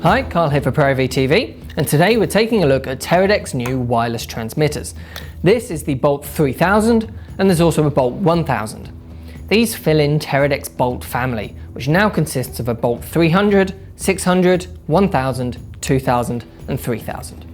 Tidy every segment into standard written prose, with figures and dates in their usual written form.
Hi, Carl here for ProAV TV, and today we're taking a look at Teradek's new wireless transmitters. This is the Bolt 3000, and there's also a Bolt 1000. These fill in Teradek's Bolt family, which now consists of a Bolt 300, 600, 1000, 2000, and 3000.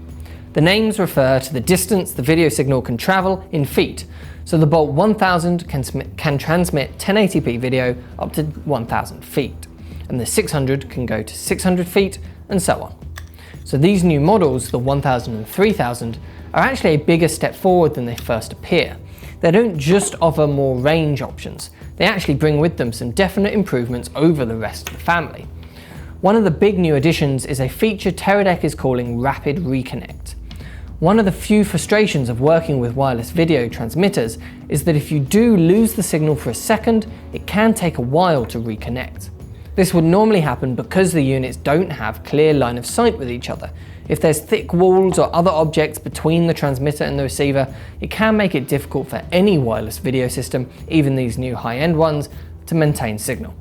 The names refer to the distance the video signal can travel in feet, so the Bolt 1000 can transmit 1080p video up to 1000 feet, and the 600 can go to 600 feet, and so on. So these new models, the 1000 and 3000, are actually a bigger step forward than they first appear. They don't just offer more range options, they actually bring with them some definite improvements over the rest of the family. One of the big new additions is a feature Teradek is calling Rapid Reconnect. One of the few frustrations of working with wireless video transmitters is that if you do lose the signal for a second, it can take a while to reconnect. This would normally happen because the units don't have clear line of sight with each other. If there's thick walls or other objects between the transmitter and the receiver, it can make it difficult for any wireless video system, even these new high-end ones, to maintain signal.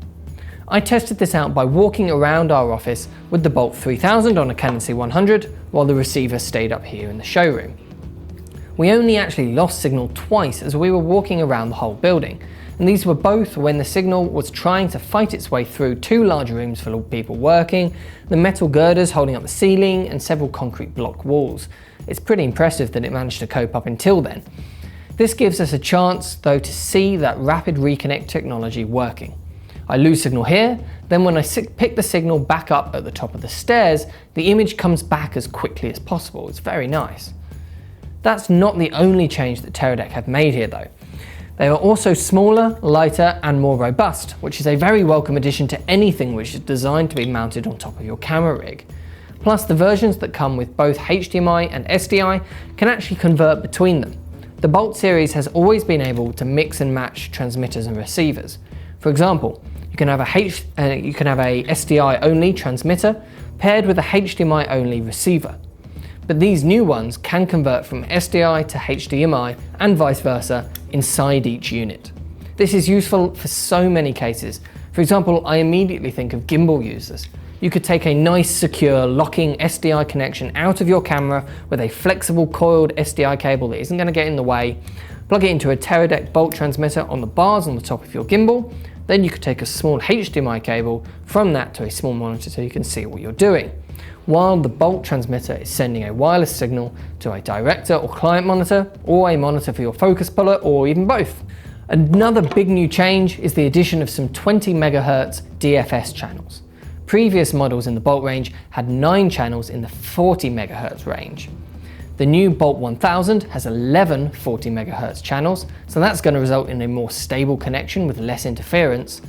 I tested this out by walking around our office with the Bolt 3000 on a Canon C100 while the receiver stayed up here in the showroom. We only actually lost signal twice as we were walking around the whole building, and these were both when the signal was trying to fight its way through two large rooms full of people working, the metal girders holding up the ceiling, and several concrete block walls. It's pretty impressive that it managed to cope up until then. This gives us a chance though to see that rapid reconnect technology working. I lose signal here, then when I pick the signal back up at the top of the stairs, the image comes back as quickly as possible. It's very nice. That's not the only change that Teradek have made here though. They are also smaller, lighter, and more robust, which is a very welcome addition to anything which is designed to be mounted on top of your camera rig. Plus, the versions that come with both HDMI and SDI can actually convert between them. The Bolt series has always been able to mix and match transmitters and receivers. For example, you can have a SDI only transmitter paired with a HDMI only receiver. But these new ones can convert from SDI to HDMI and vice versa inside each unit. This is useful for so many cases. For example, I immediately think of gimbal users. You could take a nice, secure, locking SDI connection out of your camera with a flexible coiled SDI cable that isn't going to get in the way, plug it into a Teradek Bolt transmitter on the bars on the top of your gimbal, then you could take a small HDMI cable from that to a small monitor so you can see what you're doing, while the Bolt transmitter is sending a wireless signal to a director or client monitor, or a monitor for your focus puller, or even both. Another big new change is the addition of some 20 MHz DFS channels. Previous models in the Bolt range had 9 channels in the 40 MHz range. The new Bolt 1000 has 11 40 MHz channels, so that's going to result in a more stable connection with less interference.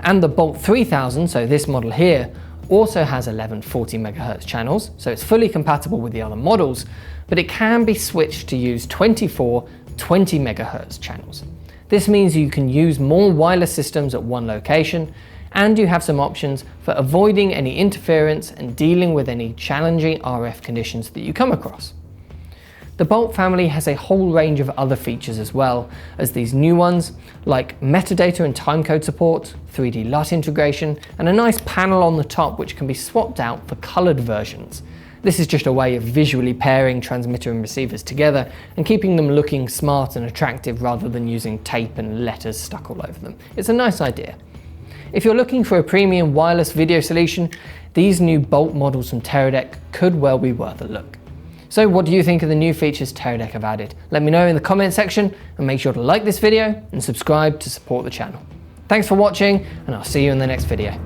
And the Bolt 3000, so this model here, also has 11 40 MHz channels, so it's fully compatible with the other models, but it can be switched to use 24 20 MHz channels. This means you can use more wireless systems at one location, and you have some options for avoiding any interference and dealing with any challenging RF conditions that you come across. The Bolt family has a whole range of other features as well as these new ones, like metadata and timecode support, 3D LUT integration, and a nice panel on the top which can be swapped out for coloured versions. This is just a way of visually pairing transmitter and receivers together and keeping them looking smart and attractive rather than using tape and letters stuck all over them. It's a nice idea. If you're looking for a premium wireless video solution, these new Bolt models from Teradek could well be worth a look. So what do you think of the new features Teradek have added? Let me know in the comment section, and make sure to like this video and subscribe to support the channel. Thanks for watching, and I'll see you in the next video.